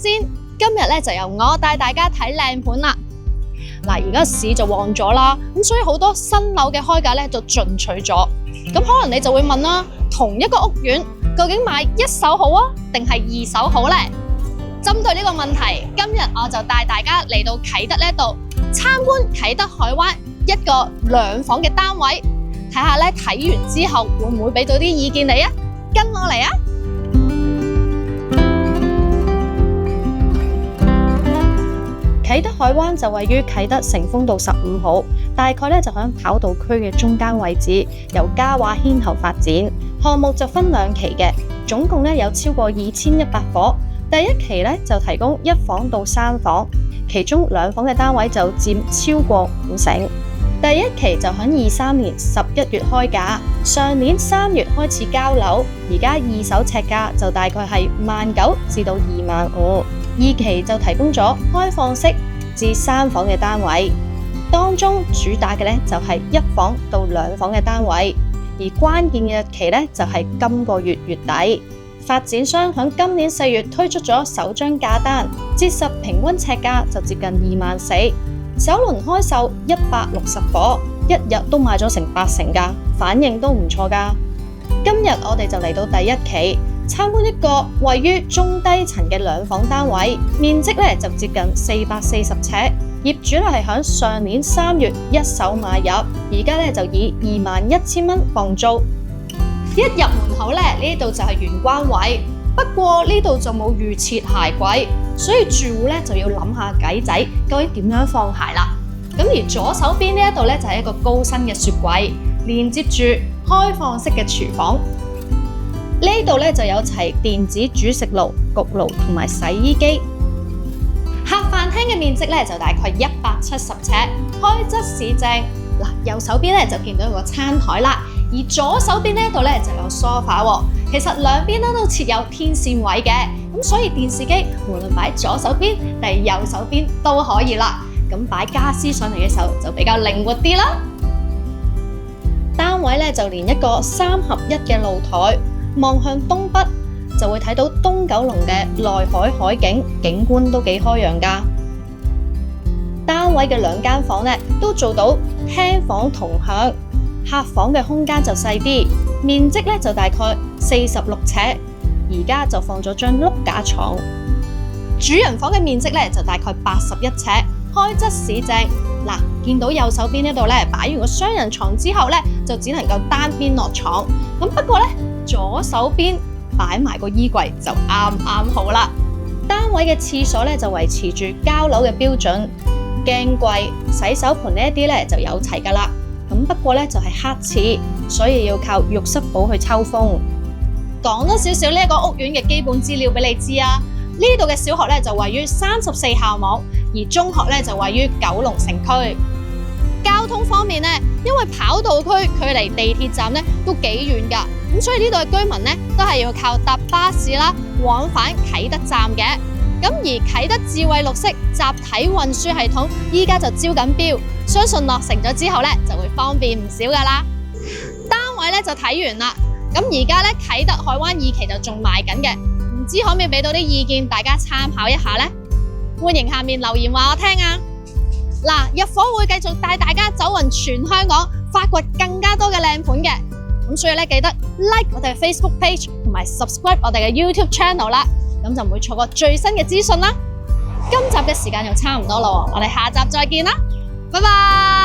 先，今日咧就由我帶大家睇靚盤啦。嗱，而家市就旺咗啦，咁所以好多新樓嘅開價咧就進取咗。咁可能你就會問啦，同一個屋苑究竟買一手好啊，定係二手好呢？針對呢個問題，今日我就帶大家嚟到啟德呢度參觀啟德海灣一個兩房嘅單位，睇下咧睇完之後會唔會俾到啲意見你啊？跟我嚟啊！啟德海灣就位於啟德成豐道15號，大概咧就喺跑道區嘅中間位置，由嘉華牽頭發展。項目就分兩期嘅，總共咧有超過2100伙。第一期咧就提供1房到3房，其中2房嘅單位就佔超過50%。第一期就喺23年11月開價，上年3月開始交樓，而家二手尺價就大概係19000至到25000。二期就提供咗開放式至3房嘅單位，當中主打嘅咧就係1房到2房嘅單位，而關鍵嘅日期咧就係今個月月底。發展商喺今年4月推出咗首張價單，折實平均尺價就接近24000，首輪開售160伙，一日都賣咗成80%㗎，反應都唔錯㗎。今日我哋就嚟到第一期，參觀一個位於中低層嘅2房單位，面積咧就接近440尺，業主咧係喺上年3月一手買入，而家咧就以21000蚊放租。一入門口咧，呢度就係玄關位，不過呢度就冇預設鞋櫃，所以住戶咧就要諗下計仔，究竟點樣放鞋啦。咁而左手邊呢一度咧就係一個高身嘅雪櫃，連接住開放式嘅廚房。呢度咧就有齊電子煮食爐、焗爐同埋洗衣機。客飯廳嘅面積咧就大概170尺，開側市正。嗱，右手邊咧就見到有個餐台啦，而左手邊呢一度咧就有梳化喎。其實兩邊咧都設有天線位嘅，咁所以電視機無論擺左手邊定係右手邊都可以啦。咁擺家私上嚟嘅時候就比較靈活啲啦。單位咧就連一個3合1嘅露台，望向東北就會睇到東九龍嘅內海海景，景觀都幾開揚㗎。單位嘅2間房咧都做到廳房同向，客房嘅空間就細啲，面積咧就大概46尺，而家就放咗張碌架床。主人房嘅面積咧就大概81尺，開側市正。嗱，見到右手邊呢度咧擺完個雙人床之後咧，就只能夠單邊落床。咁不過咧，左手邊擺埋個衣櫃就啱啱好啦。單位嘅廁所咧就維持住交樓嘅標準，鏡櫃、洗手盆呢一啲咧就有齊噶啦。咁不過咧就係黑廁，所以要靠浴室寶去抽風。講多少少呢一個屋苑嘅基本資料俾你知啊。呢度嘅小學咧就位於34校網，而中學咧就位於九龍城區。交通方面咧，因為跑道區距離地鐵站咧都幾遠噶，咁所以呢度嘅居民咧都係要靠搭巴士啦，往返啟德站嘅。咁而啟德智慧綠色集體運輸系統依家就招緊標，相信落成咗之後咧就會方便唔少噶啦。單位咧就睇完啦，咁而家咧啟德海灣2期就仲賣緊嘅，唔知可唔可以俾到啲意見大家參考一下呢？歡迎下面留言話我聽啊！嗱，入伙會繼續帶大家走勻全香港，發掘更加多嘅靚盤嘅，咁所以咧記得 like 我哋嘅 Facebook page 同埋 subscribe 我哋嘅 YouTube channel 啦，咁就唔會錯過最新嘅資訊啦。今集嘅時間又差唔多啦，我哋下集再見啦，拜拜。